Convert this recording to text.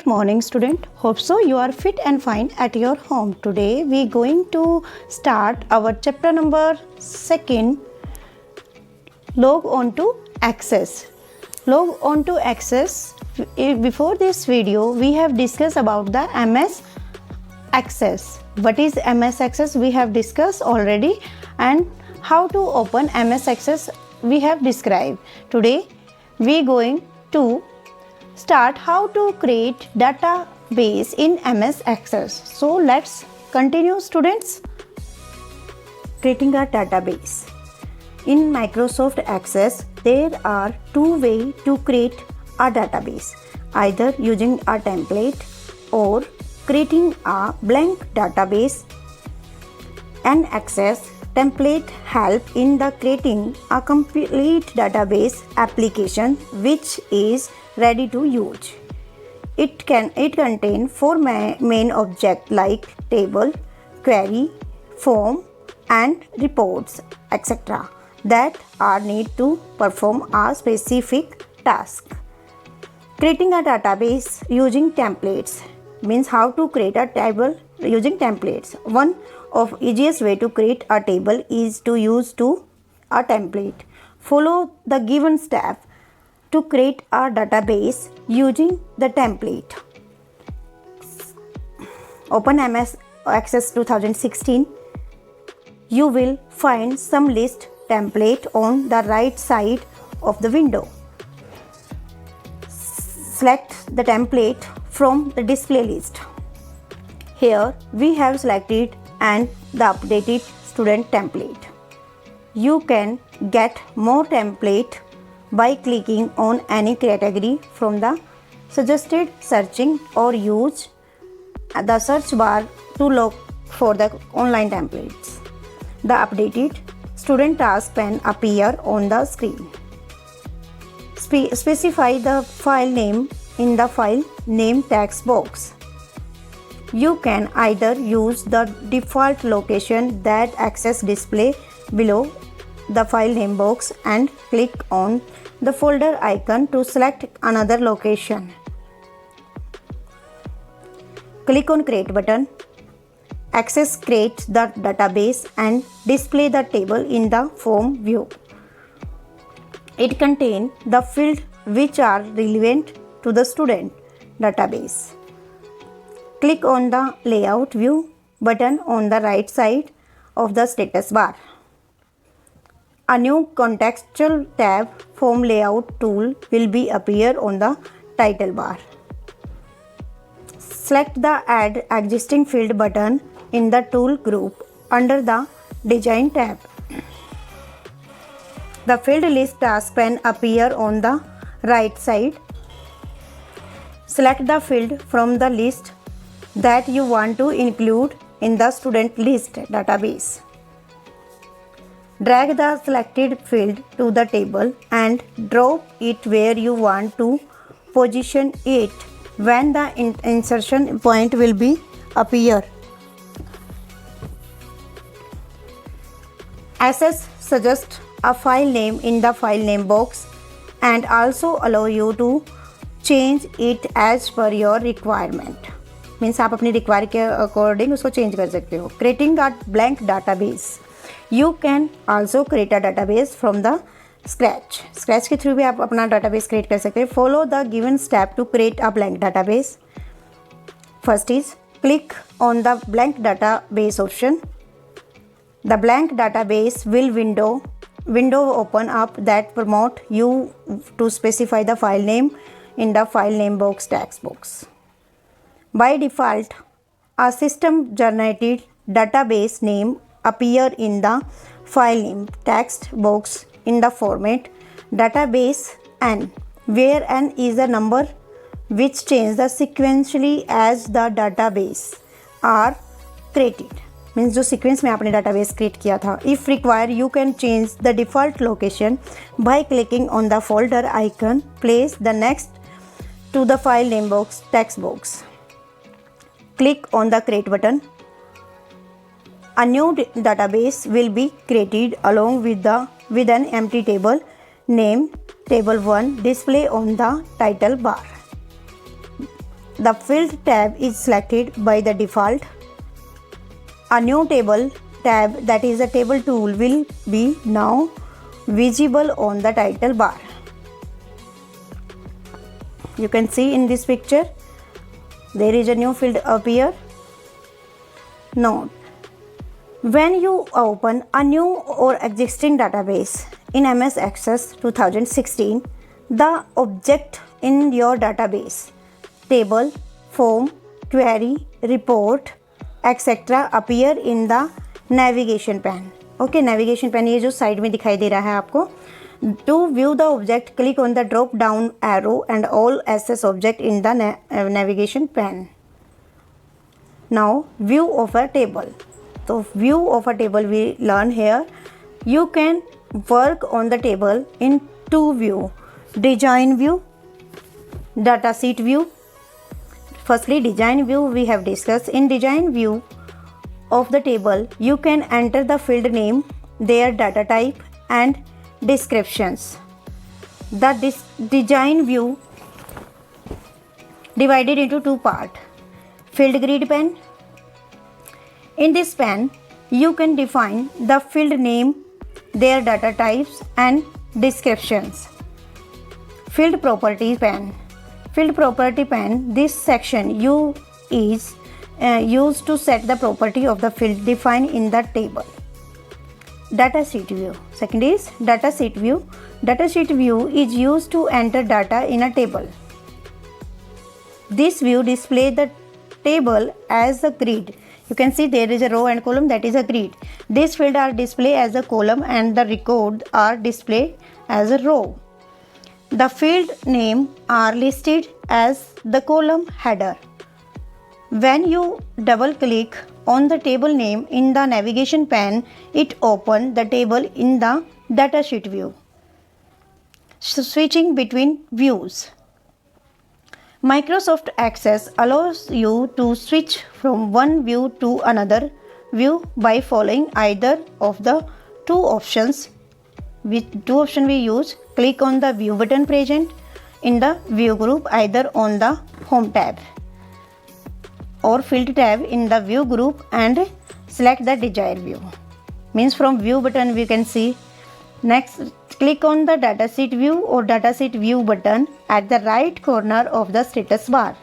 Morning student, hope so you are fit and fine at your home. Today we going to start our chapter number 2, log on to access. Log on to access. Before this video we have discussed about the MS Access. What is MS Access we have discussed already, and how to open MS Access we have described. Today we going to start how to create database in MS Access. So let's continue students. Creating a database. In Microsoft Access there are two ways to create a database, either using a template or creating a blank database. An Access template help in the creating a complete database application which is ready to use. It contain four main objects like table, query, form and reports, etc. that are need to perform a specific task. Creating a database using templates means how to create a table using templates. One of easiest way to create a table is to use a template. Follow the given step to create a database using the template. Open MS Access 2016. You will find some list template on the right side of the window. Select the template from the display list. Here we have selected and the updated student template. You can get more template by clicking on any category from the suggested searching or use the search bar to look for the online templates. The updated student task can appear on the screen. Specify the file name in the file name text box. You can either use the default location that Access display below the file name box and click on the folder icon to select another location. Click on Create button. Access creates the database and display the table in the form view. It contains the fields which are relevant to the student database. Click on the Layout View button on the right side of the status bar. A new contextual tab Form Layout tool will be appear on the title bar. Select the Add Existing Field button in the tool group under the Design tab. The field list task can appear on the right side. Select the field from the list that you want to include in the student list database. Drag the selected field to the table and drop it where you want to position it when the insertion point will be appear. Access suggests a file name in the file name box and also allow you to change it as per your requirement. Means आप अपनी require के according उसको change कर सकते हो. Creating a blank database. You can also create a database from the scratch के through भी आप अपना डाटाबेस क्रिएट कर सकते हैं. Follow the given step to create a blank database. First is click on the blank database option. The blank database will window open up that promote you to specify the file name in the file name box text box. By default, a system generated database name appear in the file name text box in the format database n, where n is the number which change the sequentially as the database are created. Means जो sequence में आपने database create किया था. If require you can change the default location by clicking on the folder icon. Place the next to the file name box text box. Click on the Create button. A new database will be created along with an empty table named Table 1 display on the title bar. The Field tab is selected by the default. A new table tab, that is a table tool, will be now visible on the title bar. You can see in this picture there is a new field appear. Note: when you open a new or existing database in MS Access 2016, the object in your database, table, form, query, report, etc. appear in the navigation pane. Okay, navigation pane ये जो side में दिखाई दे रहा है आपको. To view the object, click on the drop down arrow and all access object in the navigation pane. Now view of a table. So view of a table we learn here. You can work on the table in two view: design view, data sheet view. Firstly, design view we have discussed. In design view of the table, you can enter the field name, their data type and descriptions. The design view divided into two parts. Field grid pane. In this pane, you can define the field name, their data types and descriptions. Field property pane. Field property pane, this section is used to set the property of the field defined in the table. Data sheet view. Second is data sheet view. Data sheet view is used to enter data in a table. This view displays the table as a grid. You can see there is a row and column, that is a grid. These fields are displayed as a column and the records are displayed as a row. The field name are listed as the column header. When you double click on the table name in the navigation pane, it opens the table in the datasheet view. So switching between views. Microsoft Access allows you to switch from one view to another view by following either of the two options. With two options we use: click on the view button present in the view group either on the home tab or field tab in the view group and select the desired view. Means from view button we can see. Next, click on the datasheet view or datasheet view button at the right corner of the status bar.